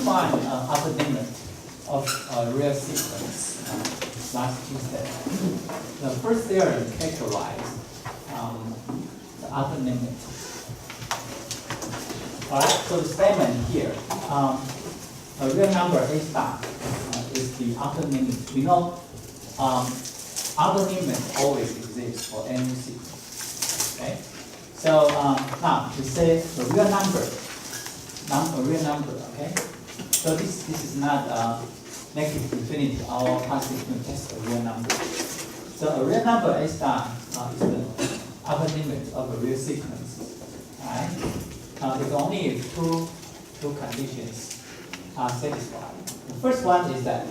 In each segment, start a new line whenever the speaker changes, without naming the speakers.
find upper limit of a real sequence. Last two steps. The first theorem characterizes the upper limit. Alright, so the statement here, a real number A star is the upper limit. We know upper limit always exists for any sequence. Okay? So now we say a real number, okay? So this is not negative infinity. Our class is going to test a real number. So a real number A star is the upper limit of a real sequence. Right? If only if two conditions are satisfied. The first one is that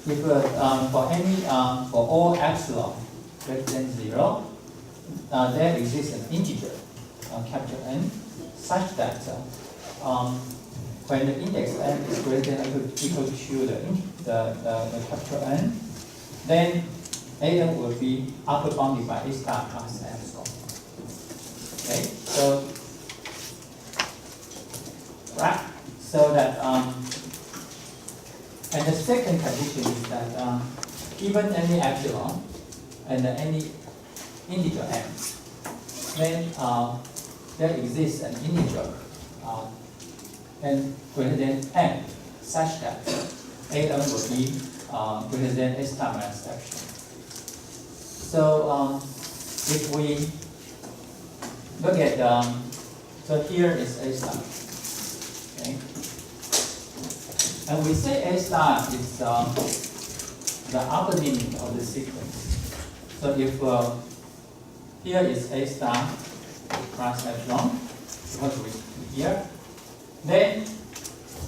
if for all epsilon greater than 0, there exists an integer, capital N, such that when the index n is greater than or equal to the capital N, then An will be upper bounded by A star plus epsilon. Okay, so right, so that and the second condition is that given any epsilon and any integer n, then there exists an integer n greater than n such that An will be greater than A star minus epsilon. So if we look at so here is A star, okay, and we say A star is the upper limit of the sequence. So if here is A star plus epsilon, because we here, then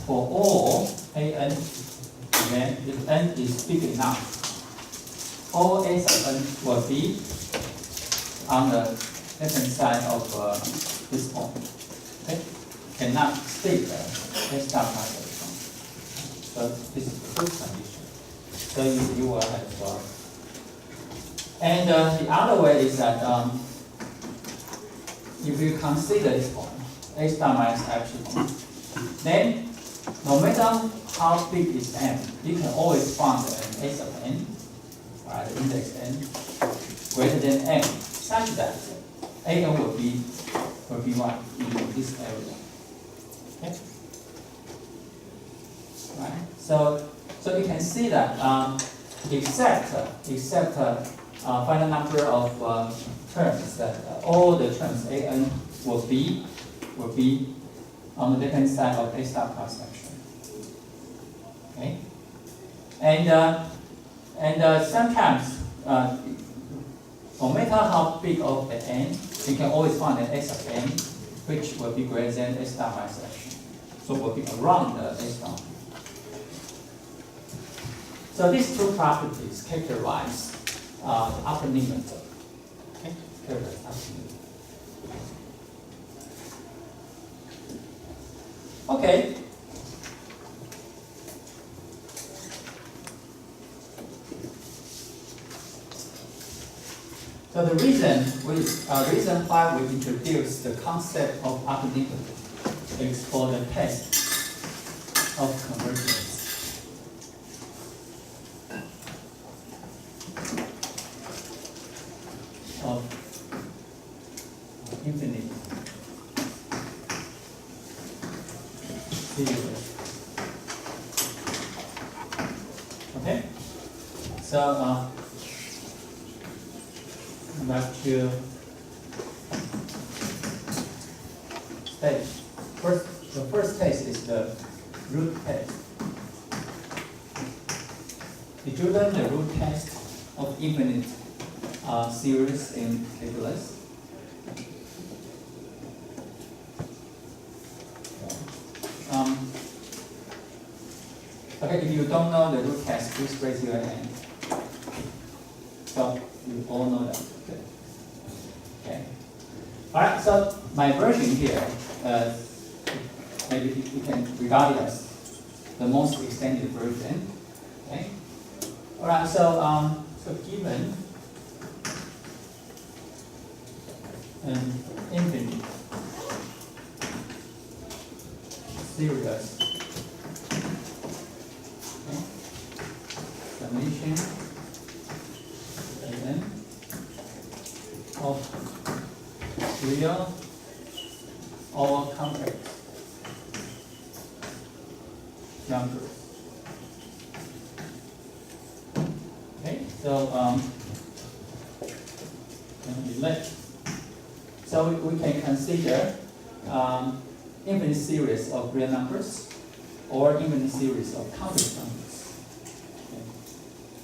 for all An, again, if n is big enough, all A sub n will be on the left-hand side of this point. Okay? Cannot state A star plus epsilon. So this is the first condition. So you will have and the other way is that if you consider this point, A star minus epsilon, then no matter how big is n, you can always find an A sub n, right, the index n, greater than n, such that An will be what in this area. Okay? Right. So you can see that except final number of terms, that all the terms An will be on the left-hand side of A star plus epsilon. Okay, and sometimes no matter how big of the n, you can always find an A sub n which will be greater than A star minus epsilon. So will be around the A star. So these two properties characterize the upper limit. Okay, characterize upper limit. Okay. So the reason why we introduced the concept of upper limit is for the test of convergence. Of infinite series. Okay, so back to stage. The first test is the root test. Did you learn the root test of infinite series in calculus? Okay, if you don't know the root test, please raise your hand. So you all know that. Okay. All right. So my version here, maybe you can regard it as the most extended version. Okay. All right. So given an infinite series. Okay. Summation an of real or complex numbers. Okay, so so we can consider infinite series of real numbers or infinite series of complex numbers. Okay.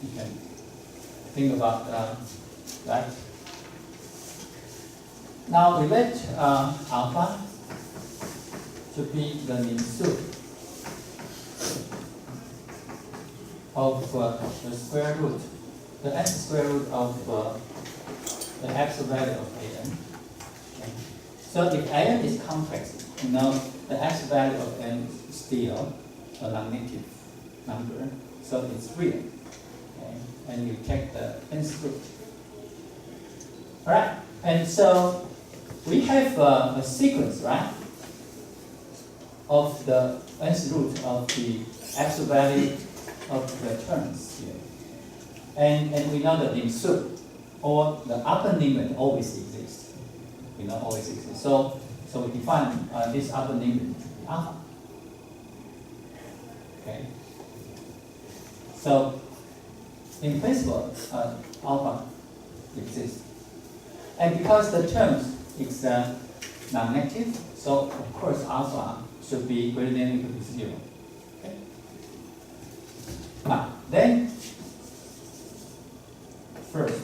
You can think about that. Now we let alpha to be the mean soup of the square root, the nth square root of the absolute value of an. Okay. So if an is complex, you know the absolute value of n is still a non-negative number, so it's real. Okay. And you take the nth root. All right, and so we have a sequence, right, of the nth root of the absolute value of the terms here. And we know that the soup or the upper limit always exists. We know always exists. So we define this upper limit to be alpha. Okay. So in principle, alpha exists. And because the terms is non-negative, so of course alpha should be greater than or equal to 0. Okay. Now, then, first,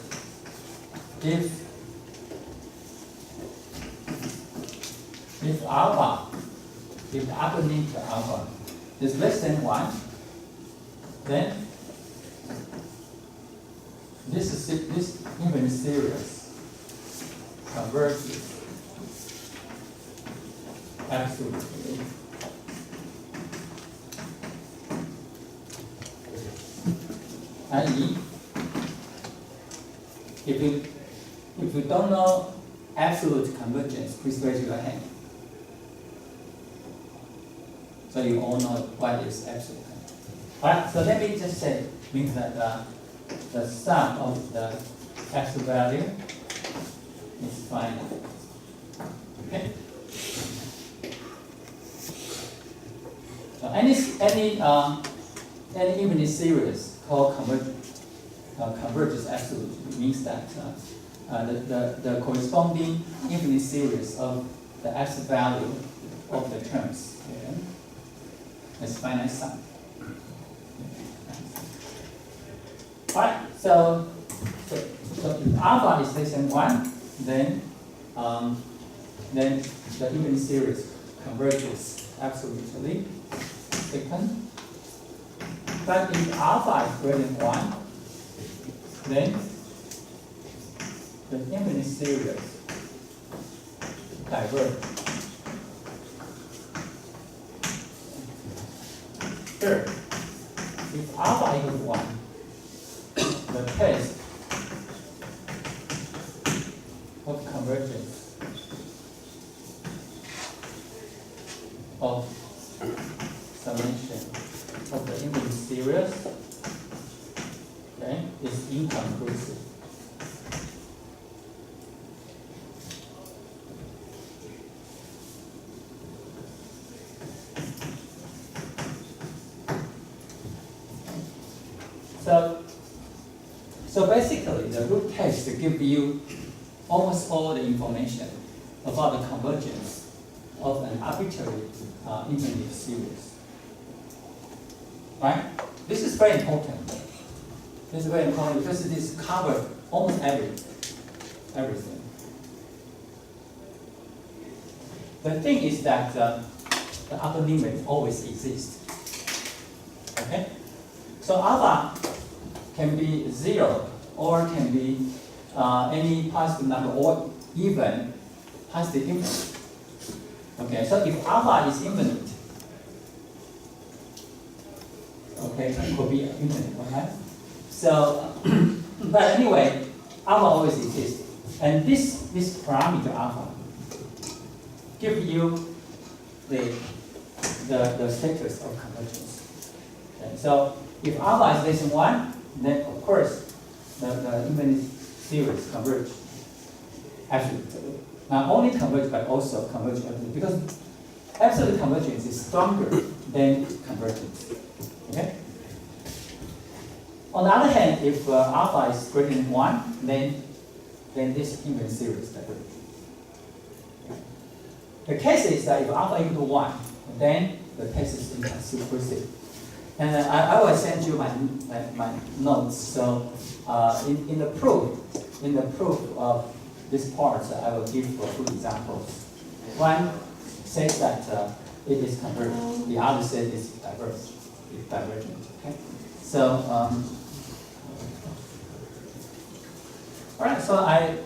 if alpha, if the upper limit of alpha is less than 1, then this infinite series converges absolutely. I.e., if you don't know absolute convergence, please raise your hand. So you all know what is absolute convergence. Alright, so let me just say, means that the sum of the absolute value is finite. Okay? So any infinite series called converges absolutely means that the corresponding infinite series of the absolute value of the terms here is finite sum. Alright, so if alpha is less than 1, then the infinite series converges absolutely. Second, but if alpha is greater than 1, then the infinite series diverges. Third, if alpha equals 1, the test of convergence of summation of the infinite series, okay, is inconclusive. So basically, the root test gives you almost all the information about the convergence of an arbitrary infinite series. Right? This is very important. This is very important because this covers almost everything. The thing is that the upper limit always exists. Okay? So alpha can be 0 or can be any positive number or even positive infinite. Okay, so if alpha is infinite, okay, it could be infinite, okay? So, but anyway, alpha always exists. And this parameter alpha give you the the status of convergence. Okay, so if alpha is less than 1, then of course the infinite series converge absolutely. Not only converge but also converge absolutely, because absolute convergence is stronger than convergence. Okay? On the other hand, if alpha is greater than 1, then this infinite series diverges. The case is that if alpha equal to 1, then the test is inconclusive. And I will send you my notes. So in the proof of this part, I will give 2 examples. One says that it is convergent. The other says it's divergent. Okay. So all right. So I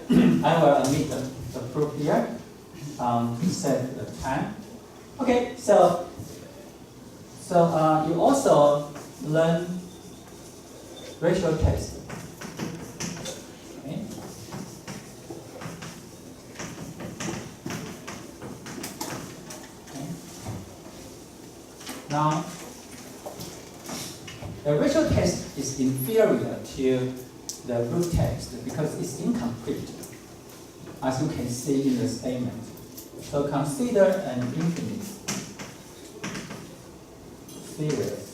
will omit the proof here. Set the time. Okay. So you also learn ratio test. Okay. Okay. Now, the ratio test is inferior to the root test because it's incomplete, as you can see in the statement. So consider an infinite series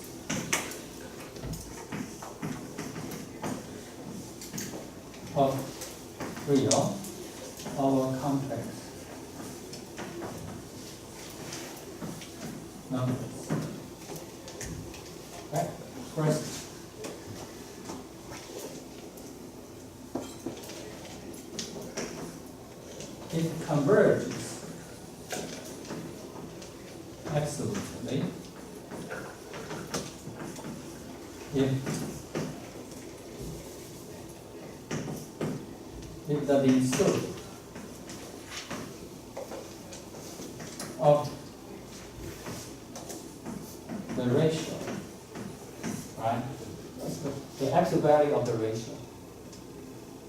of real over complex numbers. Right? First, it converges absolutely if the mean sum of the ratio, right? The absolute value of the ratio,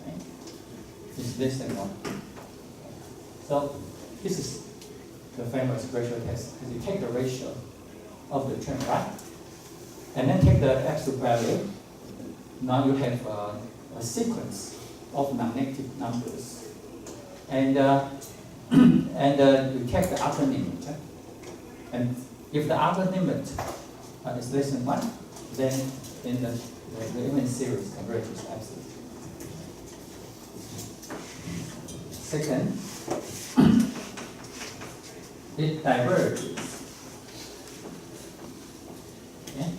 right, is less than 1. So this is the famous ratio test. Because you take the ratio of the term, right? And then take the absolute value. Now you have a sequence of non-negative numbers. And you take the upper limit. And if the upper limit is less than 1, then the infinite series converges absolutely. Second, it diverges. Okay?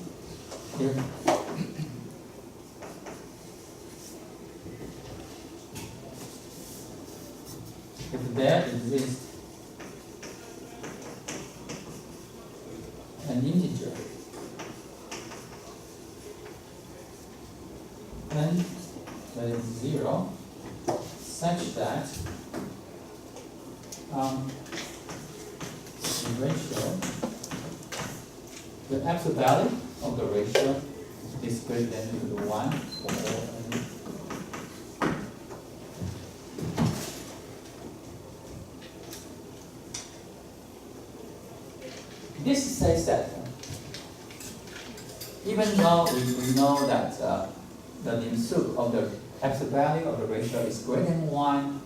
If there exists an integer, then that is 0, such that the ratio, the absolute value of the ratio is greater than equal to 1 for all n. This says that even though we know that the mean sum of the absolute value of the ratio is greater than 1,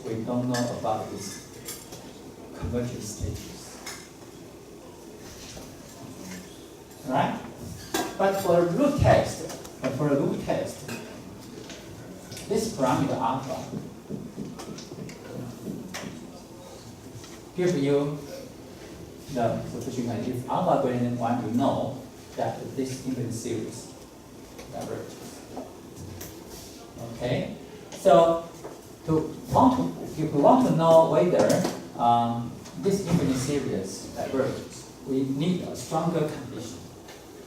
we don't know about its convergence status. Right? But for a root test, this parameter alpha give you the sufficient value. If alpha greater than 1, you know that this infinite series diverges. Okay? So if we want to know whether this infinite series diverges, we need a stronger condition.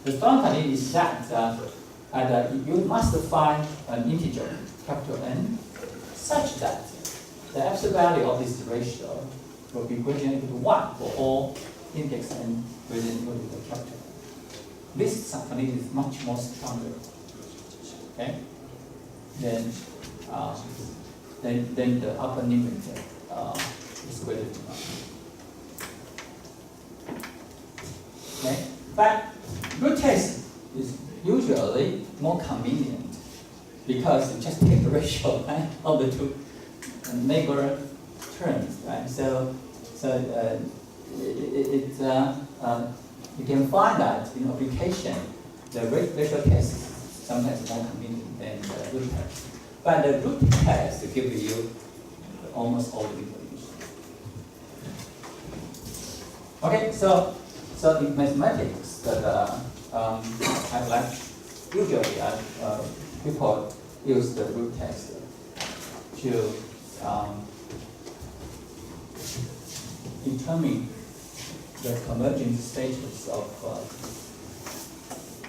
The strong condition is that you must find an integer, capital N, such that the absolute value of this ratio will be greater than equal to 1 for all index n greater than equal to the capital N. This condition is much more stronger. Okay? Then the upper limit is greater than 1. But root test is usually more convenient because you just take the ratio, right, of the two neighbor terms, right? So you can find that in application, the ratio test is sometimes more convenient than the root test. But the root test gives you almost all the information. Okay, so in mathematics, I like usually people use the root test to determine the convergence status of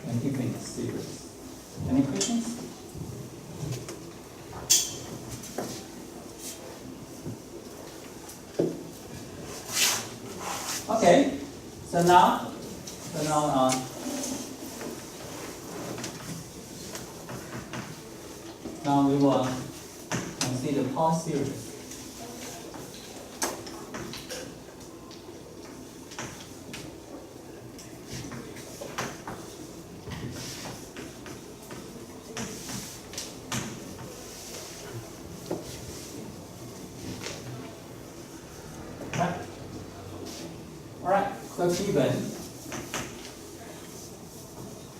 an infinite series. Any questions? Okay, so now we will consider power series. Alright, so given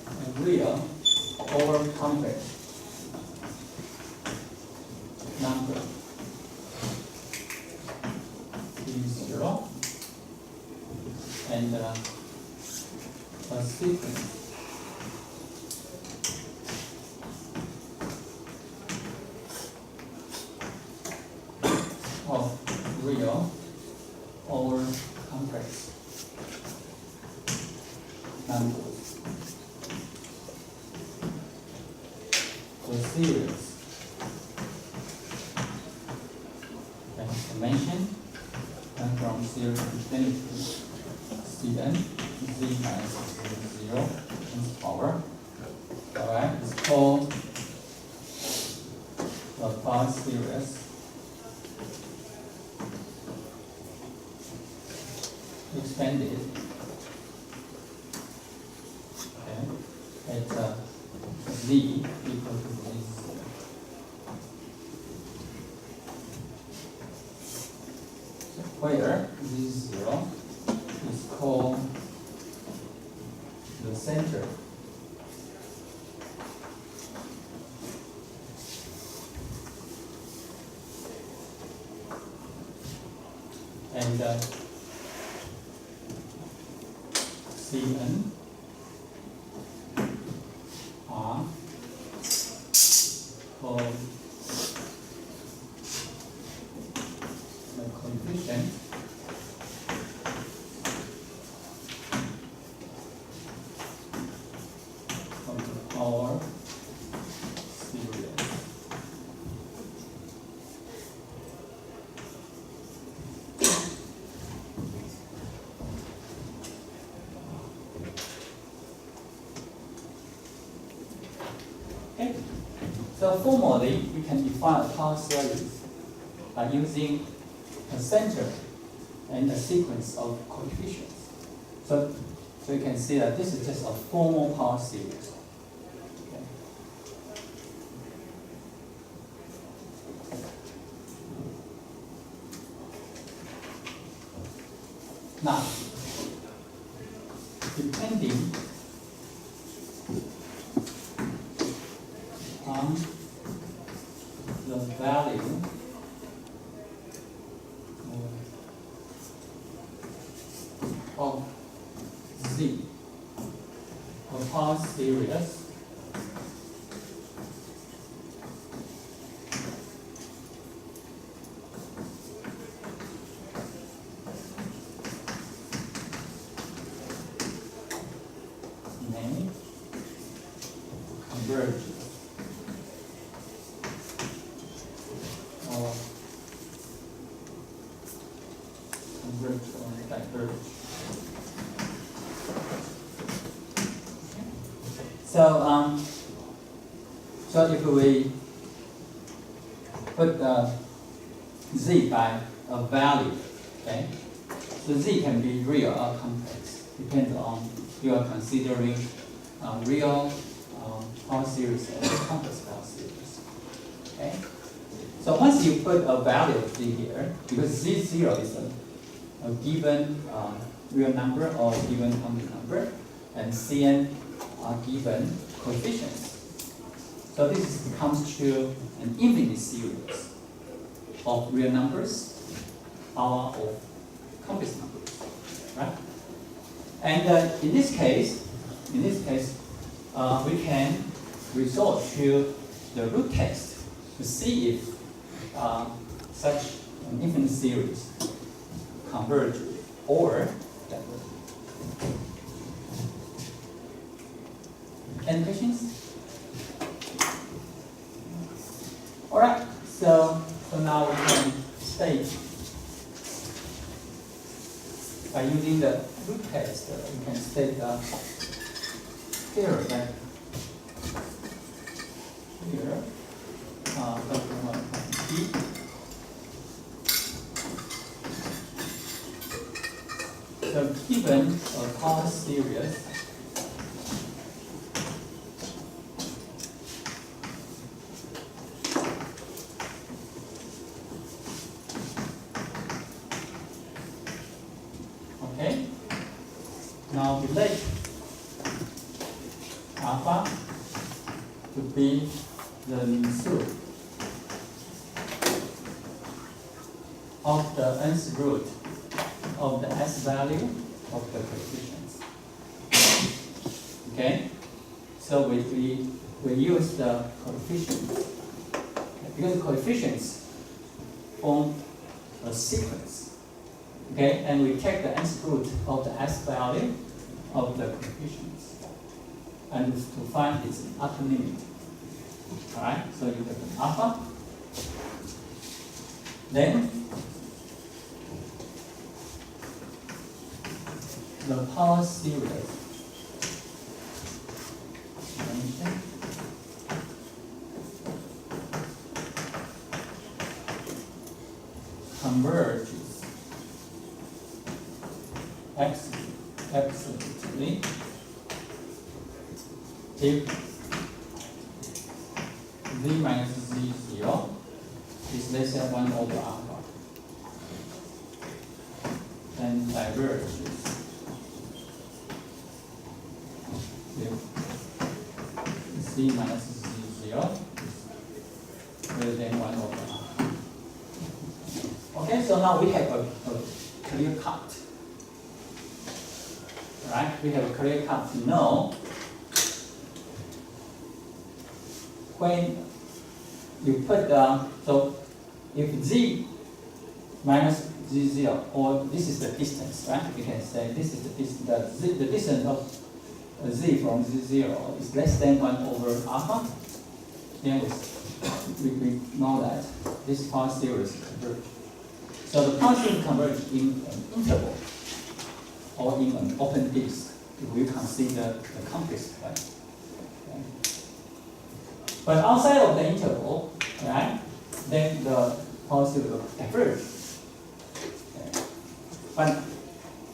a real over complex number is 0 and a sequence of real over complex numbers. The series dimension and from 0 to infinity Cn z minus 0 times power. Alright, it's called the power series. Expanded at z equal to z0. Where z0 is called the center and Cn are called the coefficient of the power series. Okay. So formally, we can define a power series by using a center and a sequence of coefficients. So you can see that this is just a formal power series. Okay. Now, depending on the value of z, a power series may converge or diverge. So if we put z by a value, okay, so z can be real or complex, depends on you are considering real power series and complex power series. Okay? So once you put a value of z here, because z0 is a given real number or given complex number, and Cn are given coefficients. So this comes to an infinite series of real numbers, power of complex numbers, right? And in this case, we can resort to the root test to see if such an infinite series converge or diverge. Any questions? All right. So now we can state by using the root test, we can state here that here P so given a power series now relate alpha to be the suit of the nth root of the s value of the coefficients. Okay, so we use the coefficients because coefficients form a sequence. Okay, and we take the nth root of the s value of the coefficients and to find its upper limit. Alright, so you take an alpha, then the power series converges absolutely if z minus z0 is less than 1 over alpha, then diverges if z minus z0 is greater than 1 over alpha. Okay, so now we have a clear cut. Right? We have a clear cut to know when you put so if z minus z0, or this is the distance, right? We can say this is the distance. The distance of z from z0 is less than 1 over alpha. Then we know that this power series converge. So the power series converge in an interval or in an open disk if we consider the complex plane. Okay. But outside of the interval, right, then the power series will diverge. Okay. But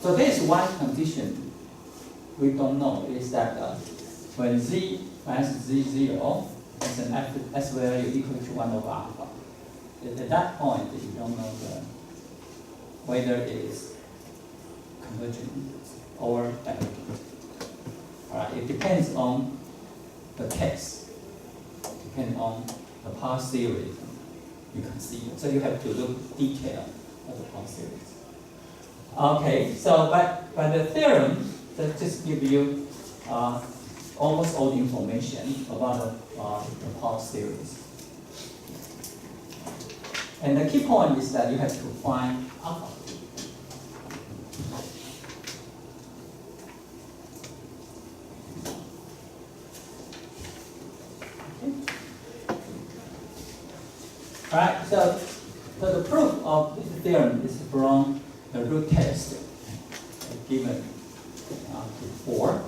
so there is one condition we don't know is that when z minus z0 has an s value equal to 1 over alpha, at that point you don't know whether it is convergent or divergent. Alright, it depends on the case, depends on the power series you consider. So you have to look detail of the power series. Okay, so but the theorem that just give you almost all the information about the power series. And the key point is that you have to find alpha. Right, so the proof of this theorem is from the root test given before.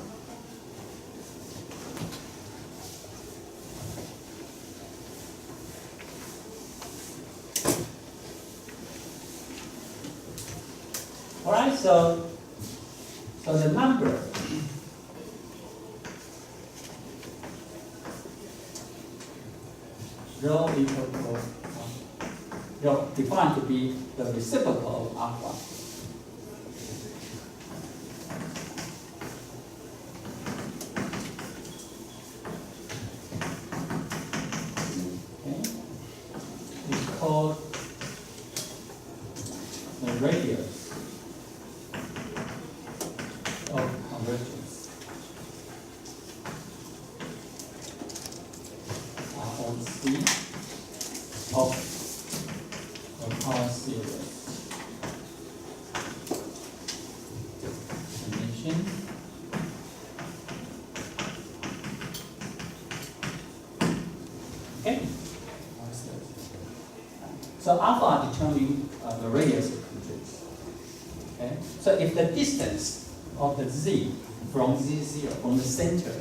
All right, so the number rho equal to rho defined to be the reciprocal of alpha. Okay. It's called the radius of convergence. ROC of the power series summation okay. So alpha determines the radius of convergence. Okay. So if the distance of the z from z0 from the center,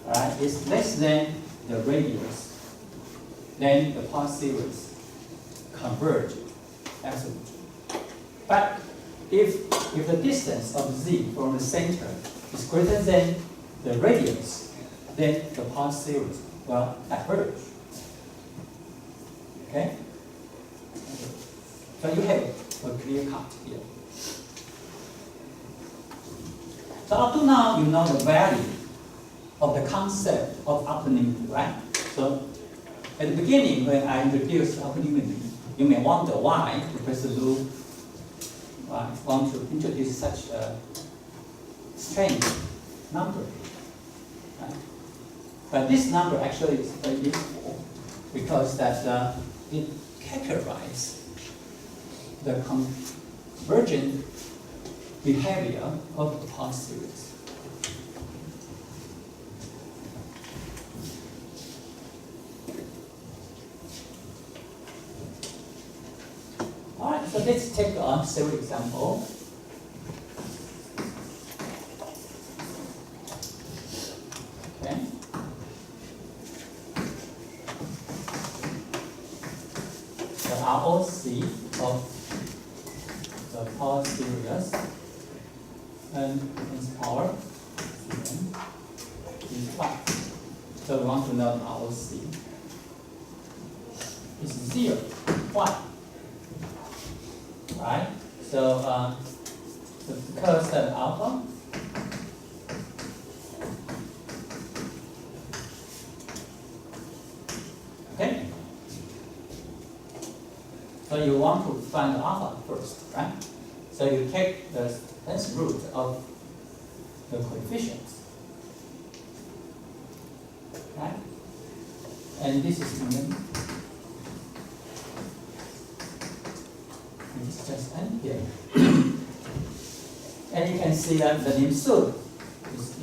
alright, is less than the radius, then the power series converge absolutely. But if the distance of z from the center is greater than the radius, then the power series will diverge. Okay? So you have a clear cut here. So up to now, you know the value of the concept of equanimity, right? So at the beginning, when I introduced equanimity, you may wonder why Professor Lu want to introduce such a strange number. Right? But this number actually is very useful because that it characterizes the convergent behavior of the power series. All right, so let's take a several example. Okay. The ROC of the power series and its power is 5. So we want to know the ROC. It's 0, 1. Right? So the curve set alpha okay. So you want to find the alpha first, right? So you take the nth root of the coefficients. Right? And this is n. It's just n here. And you can see that the lim suit is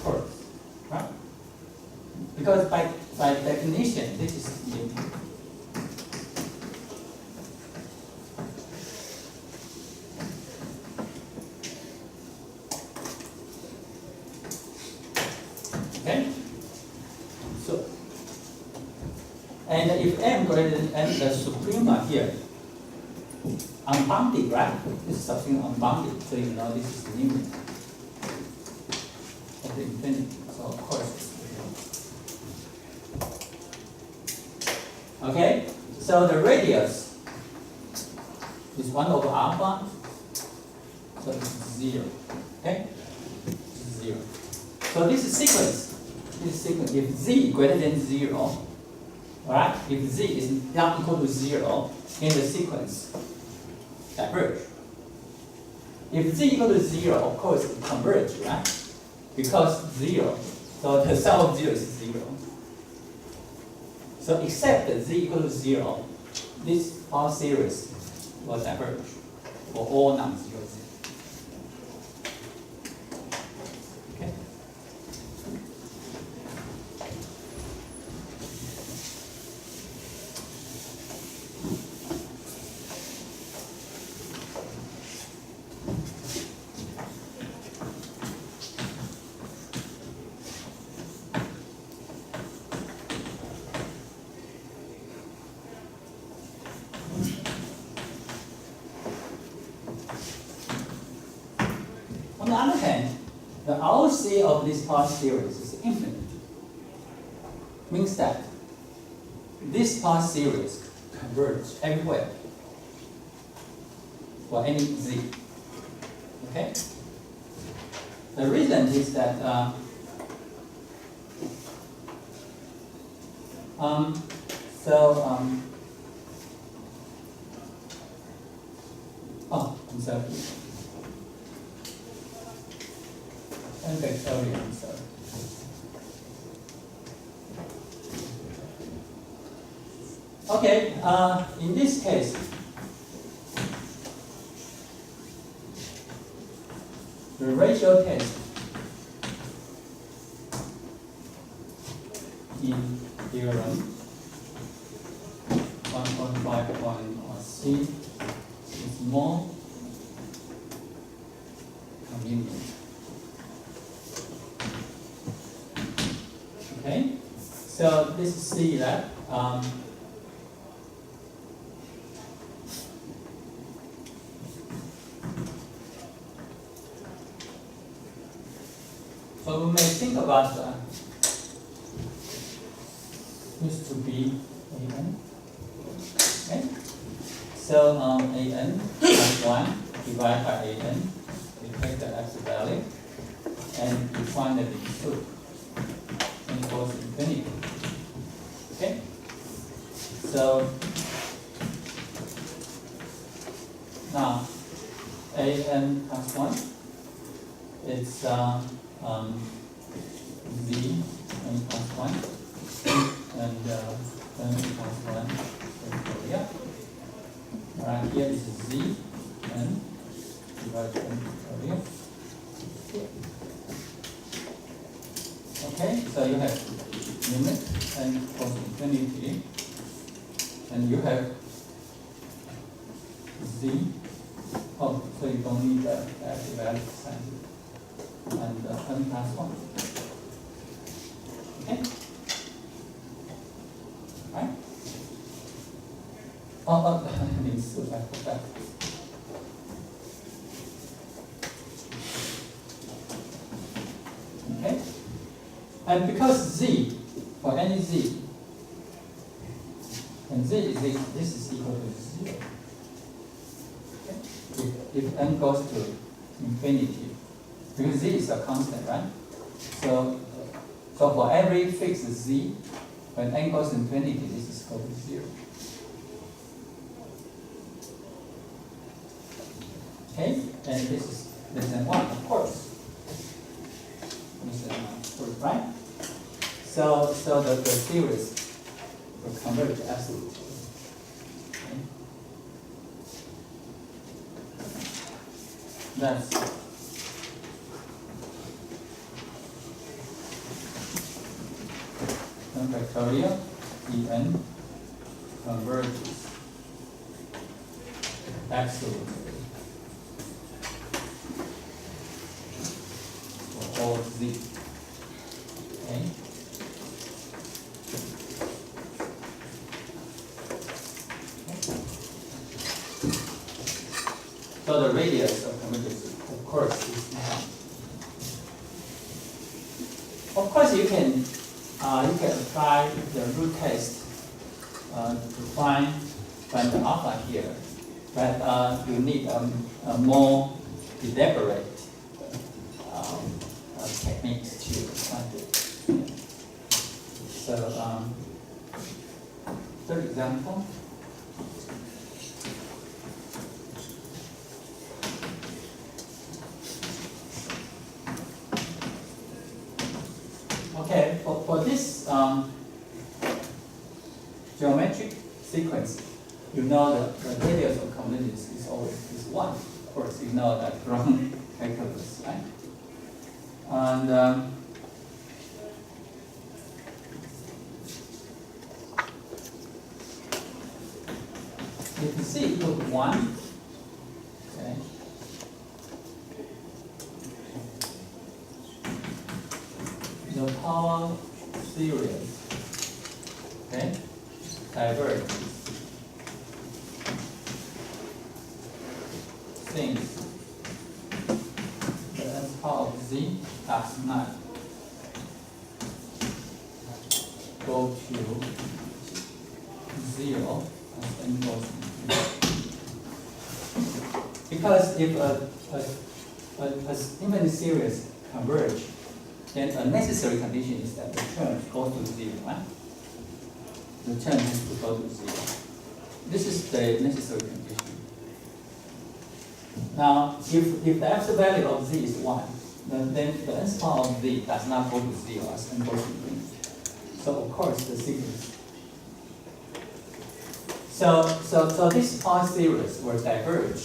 first, right? Because by definition, this is lim. Okay? So, and if m greater than n, the suprema here, unbounded, right? This is something unbounded, so you know this is the limit of the infinity. So of course it's okay? So the radius is 1 over alpha, so it's 0. Okay? It's 0. So this sequence, if z greater than 0, alright, if z is not equal to 0, then the sequence diverge. If z equal to 0, of course it converge, right? Because 0, so the sum of 0 is 0. So except that z equal to 0, this power series will diverge for all non-zero z. Okay. On the other hand, the ROC of this power series is infinite. Means means that this path series converge everywhere for any z. Okay? The reason is that I'm sorry. And factorial, I'm sorry. Okay, in this case, the ratio test in theorem 1.5.c is more convenient. Okay, so let's see that. So we may think about this to be an. Okay, so an plus 1 divided by an, we take the x value and we find that it's 2 and equals infinity. Okay, so now an plus 1 is z n plus 1 and n plus 1 factorial. Right here is z n divided by n factorial. Okay, so you have limit n equals infinity, and you have z. Oh, so you don't need the value sign. And n plus 1. Okay? Right? I mean, so I forgot. Okay? And because z, for any z, and z is this is equal to 0. Okay? If n goes to infinity, because z is a constant, right? So for every fixed z, when n goes to infinity, this is equal to 0. Okay, and this is less than 1, of course. Less than 1, of course, right? So the series will converge absolutely. Okay. That's n factorial En converges absolutely for all z. Okay. So the radius of convergence, of course, is now. Of course, you can apply the root test to find the alpha here, but you need a more elaborate techniques to find it. So, third example. Okay, for this geometric sequence, you know the radius of convergence is always 1. Of course, you know that from calculus, right? And if z equal to 1, okay, the power series, okay, diverges since the power of z plus 9 go to 0 as n goes to infinity. Because if a infinite series converge, then a necessary condition is that the term goes to 0, right? The term has to go to 0. This is the necessary condition. Now, if the absolute value of z is 1, then the nth power of z does not go to 0 as n goes to infinity. So of course the sequence. So this power series will diverge,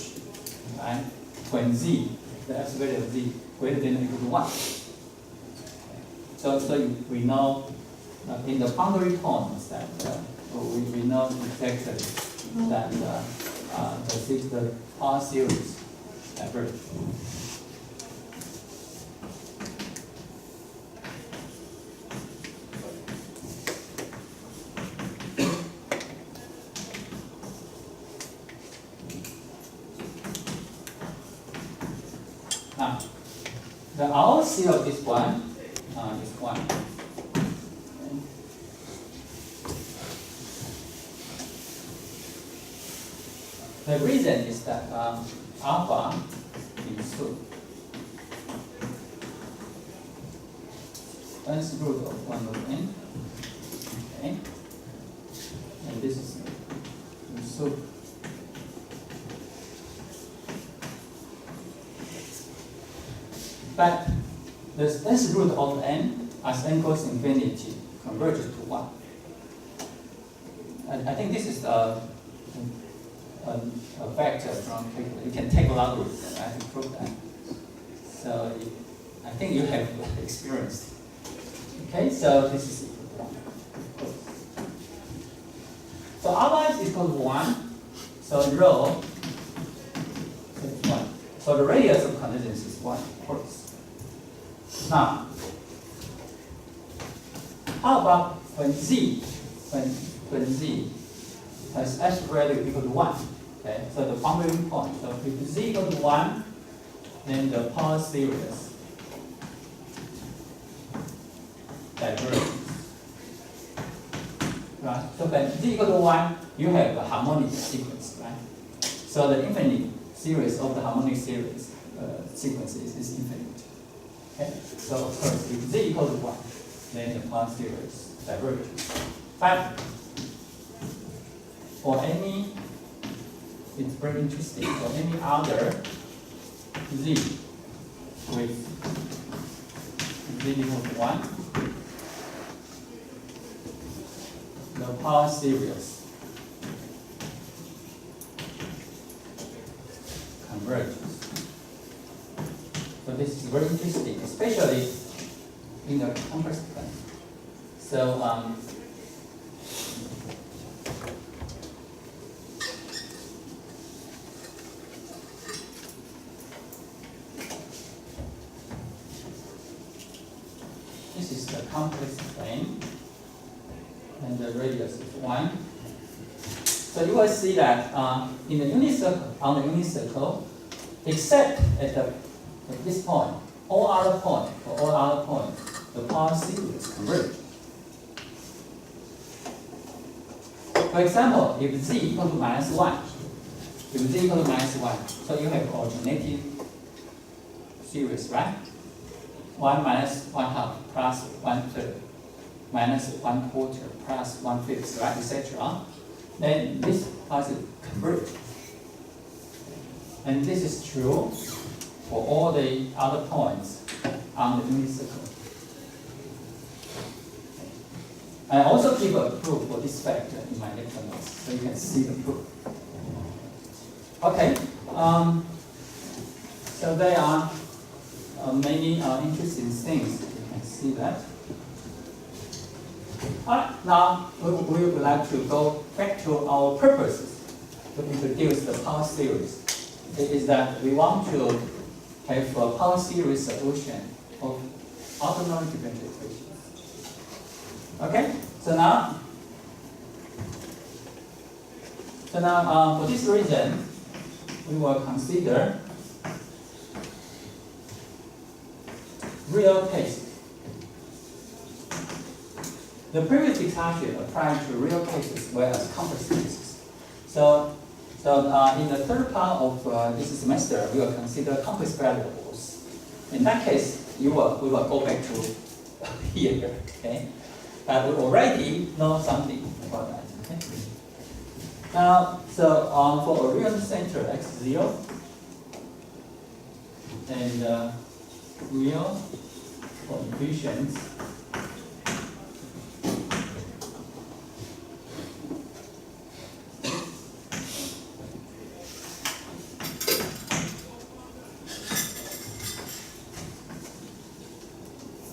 right? When z, the absolute value of z, greater than or equal to 1. So we know in the boundary points that we know exactly that the power series diverge. Now, the ROC of this one is 1. Okay. The reason is that alpha is so nth root of 1 over n. Okay. And this is so. But the nth root of n as n goes infinity converges to 1. And I think this is a vector from calculus. You can take logarithm, right, to prove that. So I think you have experienced. Okay, so this is equal to 1. So alpha is equal to 1. So rho is 1. So the radius of convergence is 1, of course. Now, how about when z has h value equal to 1? Okay, so the boundary point. So if z equal to 1, then the power series diverges. Right? So when z equal to 1, you have a harmonic sequence, right? So the infinite series of the harmonic series sequences is infinite. Okay? So of course, if z equal to 1, then the power series diverges. But for any, it's very interesting, for any other z with z equal to 1, the power series converges. So this is very interesting, especially in the complex plane. So this is the complex plane, and the radius is 1. So you will see that in the unit circle, on the unit circle, except at this point, all other points, the power series converge. For example, if z equal to -1, so you have alternating series, right? 1 minus 1/2 plus 1/3 minus 1/4 plus 1/5, right, etc. Then this power series converge. And this is true for all the other points on the unit circle. I also give a proof for this factor in my lecture notes, so you can see the proof. Okay, so there are many interesting things. You can see that. All right, now we would like to go back to our purposes to introduce the power series. It is that we want to have a power series solution of ordinary differential equations. Okay, so now for this reason, we will consider real case. The previous discussion applied to real cases as well as complex cases. So in the third part of this semester, we will consider complex variables. In that case, we will go back to here, okay? But we already know something about that. Okay? Now, for a real center x0 and real coefficients,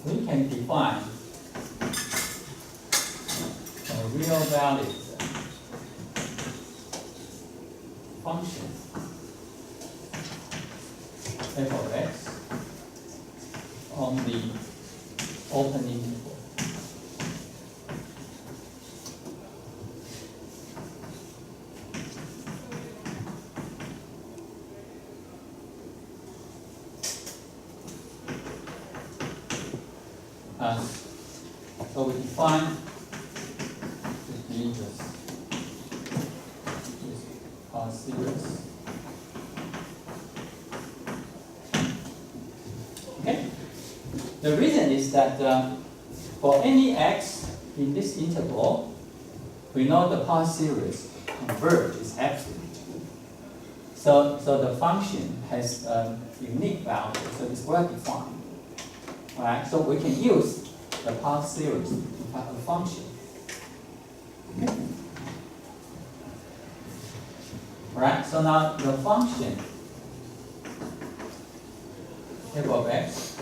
we can define a real valued function f of x on the open interval. So we define this series. Okay. The reason is that for any x in this interval, we know the power series converge is absolute. So the function has a unique value, so it's well defined. Alright, so we can use the power series to define a function. Okay. Alright, so now the function f of x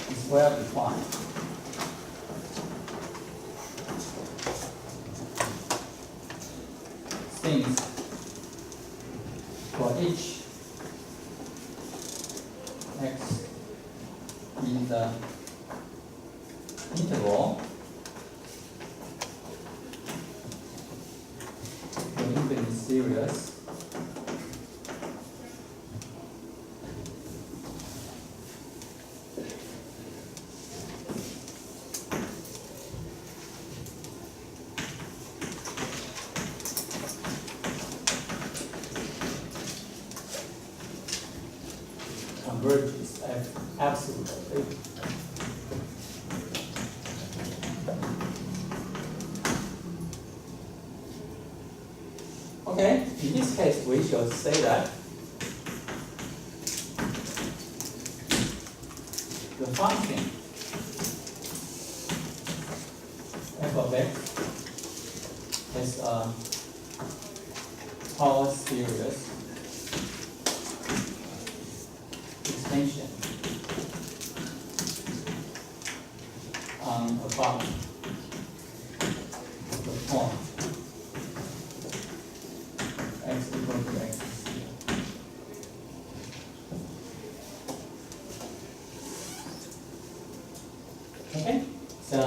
is well defined. Since for each x in the interval, the infinite series converges absolutely. Okay, in this case, we shall say that the function f of x has a power series extension about the point x equal to x is 0. Okay, so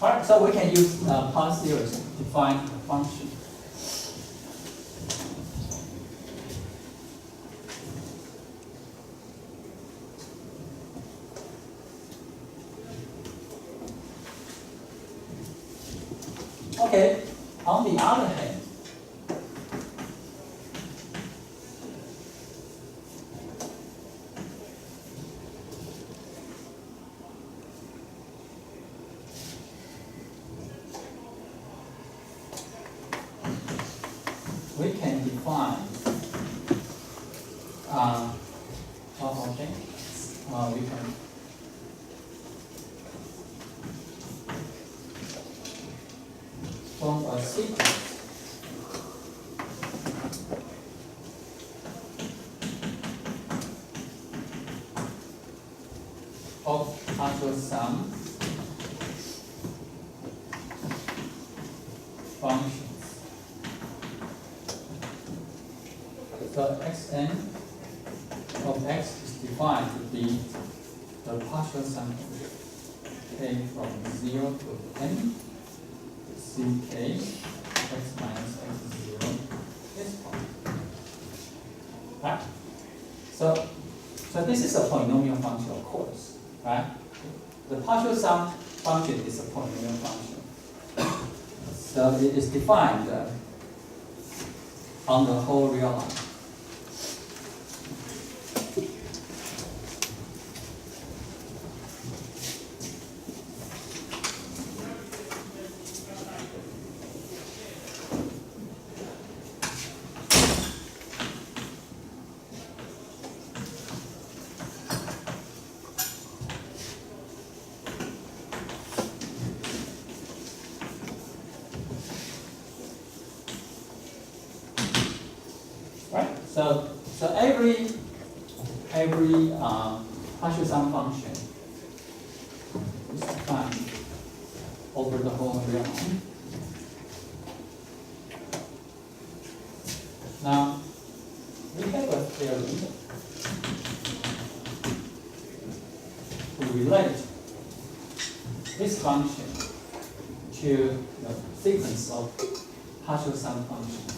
alright, so we can use power series to define a function. Okay, on the other hand, we can define we can form a sequence of partial sum functions. So xn of x is defined to be the partial sum k from 0 to n ck x minus x0 is point. Right? So this is a polynomial function, of course, right? the partial sum function is a polynomial function. So it is defined on the whole real line. Right? So every partial sum function is defined over the whole real line. Now we have a theory to relate this function to the sequence of partial sum functions.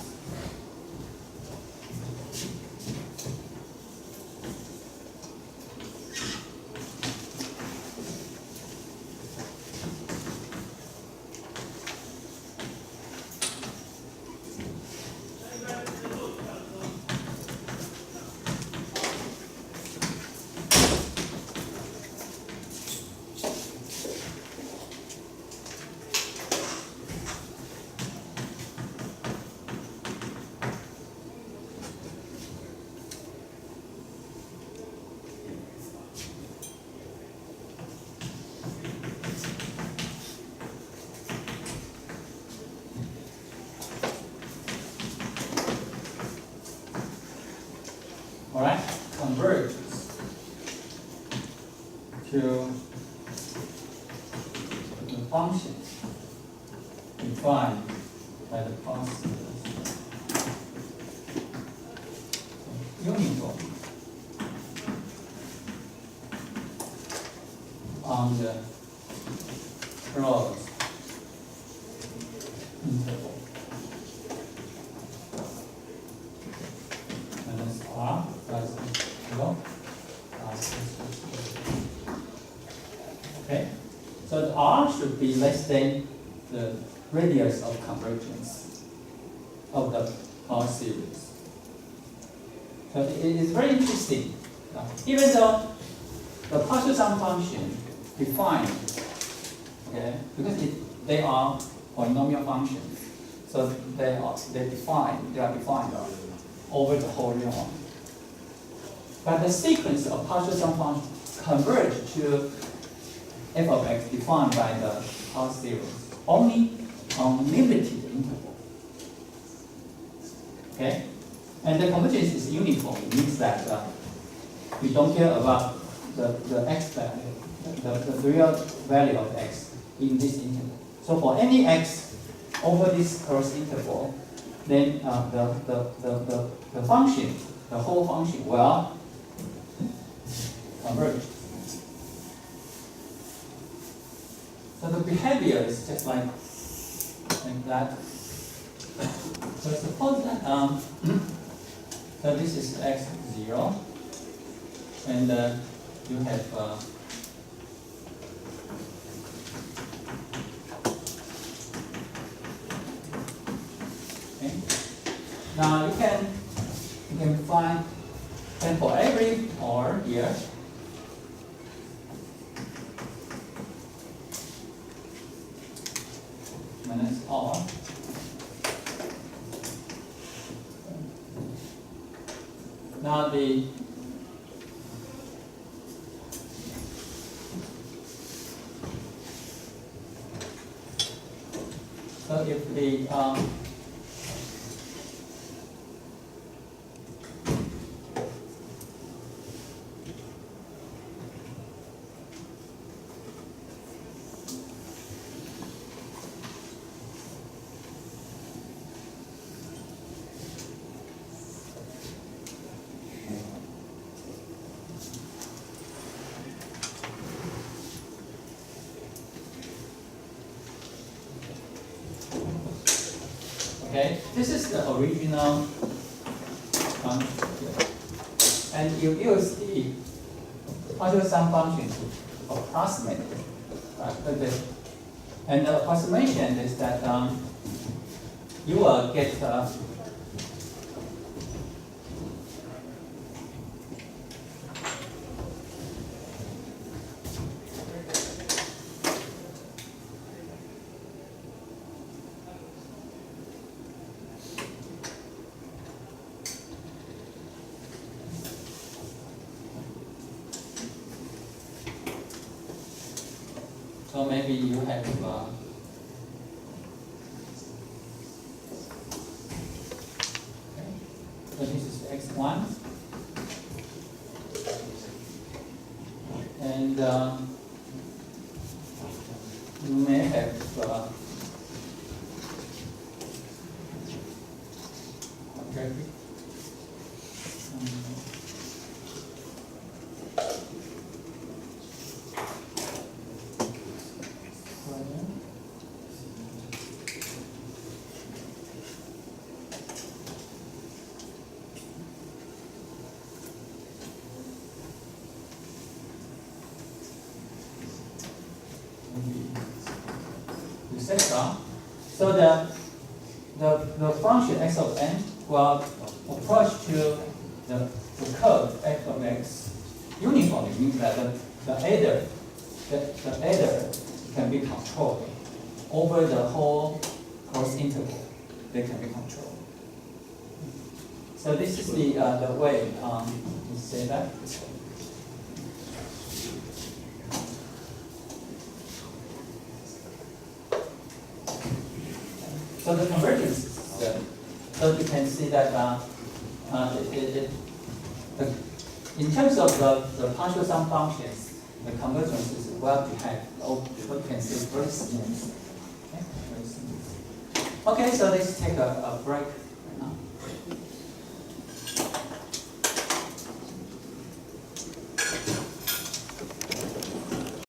Alright, converges to the function defined by the postulates uniform on the closed interval. Minus R plus zero plus. Okay, so the R should be less than the radius of convergence of the power series. So it is very interesting. Even though the partial sum function defined, okay, because they are polynomial functions, so they are defined over the whole real line. But the sequence of partial sum functions converge to f of x defined by the power series only on limited interval. Okay? And the convergence is uniform. It means that we don't care about the x value, the real value of x in this interval. So for any x over this closed interval, then the function, the whole function will converge. So the behavior is just like that. So suppose that so this is x0, and you have okay. Now you can find, and for every or here, minus R. Now so if the okay, this is the original function here. And you use the partial sum function to approximate it. Right? And the approximation is that you will get so maybe you have okay. So this is x1, and you may have okay. Etc. So the function x of n will approach to the curve f of x uniformly, means that the adder can be controlled over the whole course interval. They can be controlled. So this is the way to say that. So the convergence is good. So you can see that in terms of the partial sum functions, the convergence is well behaved. Or you can say very smooth. Okay, very smooth. Okay, so let's take a break.